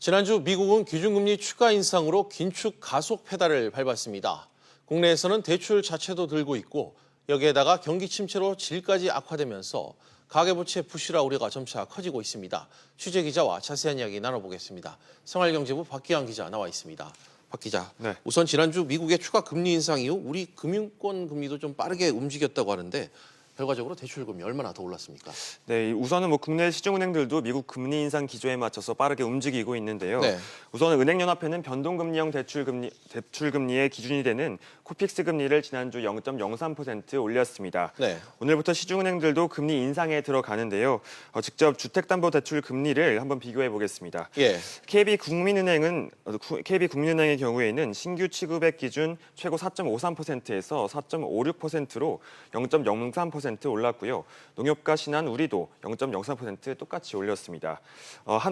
지난주 미국은 기준금리 추가 인상으로 긴축 가속 페달을 밟았습니다. 국내에서는 대출 자체도 들고 있고 여기에다가 경기 침체로 질까지 악화되면서 가계부채 부실화 우려가 점차 커지고 있습니다. 취재 기자와 자세한 이야기 나눠보겠습니다. 생활경제부 박기환 기자 나와 있습니다. 박 기자, 네. 우선 지난주 미국의 추가 금리 인상 이후 우리 금융권 금리도 좀 빠르게 움직였다고 하는데 결과적으로 대출금리 얼마나 더 올랐습니까? 네, 우선은 국내 시중은행들도 미국 금리 인상 기조에 맞춰서 빠르게 움직이고 있는데요. 네. 우선 은행연합회는 변동금리형 대출금리의 기준이 되는 코픽스 금리를 지난주 0.03% 올렸습니다. 네. 오늘부터 시중은행들도 금리 인상에 들어가는데요. 직접 주택담보대출 금리를 한번 비교해 보겠습니다. 예. KB국민은행의 경우에는 신규 취급액 기준 최고 4.53%에서 4.56%로 0.03% 올랐고요. 농협과 신한, 우리도 0.03% 똑같이 올렸습니다.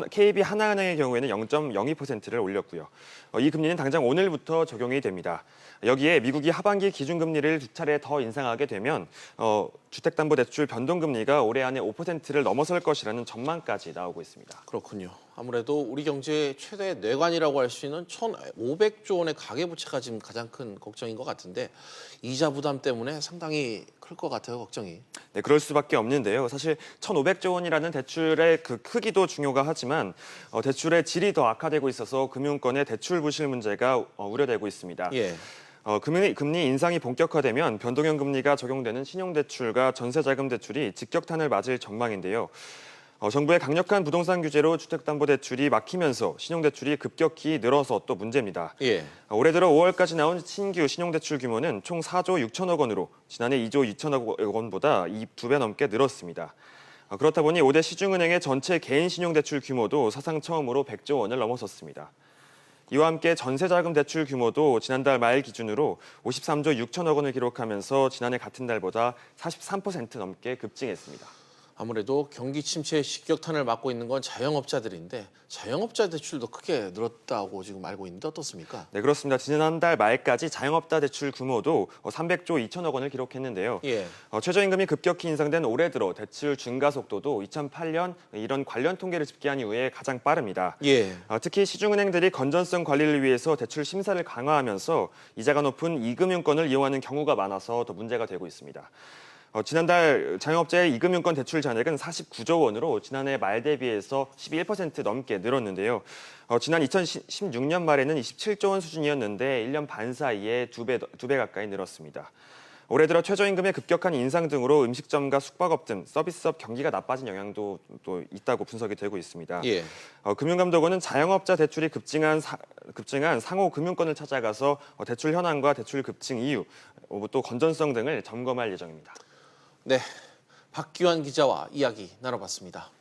KB 하나은행의 경우에는 0.02%를 올렸고요. 이 금리는 당장 오늘부터 적용이 됩니다. 여기에 미국이 하반기 기준금리를 2차례 더 인상하게 되면 주택담보대출 변동금리가 올해 안에 5%를 넘어설 것이라는 전망까지 나오고 있습니다. 그렇군요. 아무래도 우리 경제의 최대 뇌관이라고 할 수 있는 1,500조 원의 가계부채가 지금 가장 큰 걱정인 것 같은데 이자 부담 때문에 상당히 클 것 같아요, 걱정이. 네, 그럴 수밖에 없는데요. 사실 1,500조 원이라는 대출의 그 크기도 중요가 하지만 대출의 질이 더 악화되고 있어서 금융권의 대출 부실 문제가 우려되고 있습니다. 예. 금리 인상이 본격화되면 변동형 금리가 적용되는 신용대출과 전세자금대출이 직격탄을 맞을 전망인데요. 정부의 강력한 부동산 규제로 주택담보대출이 막히면서 신용대출이 급격히 늘어서 또 문제입니다. 예. 올해 들어 5월까지 나온 신규 신용대출 규모는 총 4조 6천억 원으로 지난해 2조 2천억 원보다 2배 넘게 늘었습니다. 그렇다 보니 5대 시중은행의 전체 개인 신용대출 규모도 사상 처음으로 100조 원을 넘어섰습니다. 이와 함께 전세자금 대출 규모도 지난달 말 기준으로 53조 6천억 원을 기록하면서 지난해 같은 달보다 43% 넘게 급증했습니다. 아무래도 경기 침체의 직격탄을 맞고 있는 건 자영업자들인데 자영업자 대출도 크게 늘었다고 지금 알고 있는데 어떻습니까? 네, 그렇습니다. 지난달 말까지 자영업자 대출 규모도 300조 2천억 원을 기록했는데요. 예. 최저임금이 급격히 인상된 올해 들어 대출 증가 속도도 2008년 이런 관련 통계를 집계한 이후에 가장 빠릅니다. 예. 특히 시중은행들이 건전성 관리를 위해서 대출 심사를 강화하면서 이자가 높은 이금융권을 이용하는 경우가 많아서 더 문제가 되고 있습니다. 지난달 자영업자의 이금융권 대출 잔액은 49조 원으로 지난해 말 대비해서 11% 넘게 늘었는데요. 지난 2016년 말에는 27조 원 수준이었는데 1년 반 사이에 두 배 가까이 늘었습니다. 올해 들어 최저임금의 급격한 인상 등으로 음식점과 숙박업 등 서비스업 경기가 나빠진 영향도 또 있다고 분석이 되고 있습니다. 예. 금융감독원은 자영업자 대출이 급증한 상호 금융권을 찾아가서 대출 현황과 대출 급증 이유, 또 건전성 등을 점검할 예정입니다. 네. 박기환 기자와 이야기 나눠봤습니다.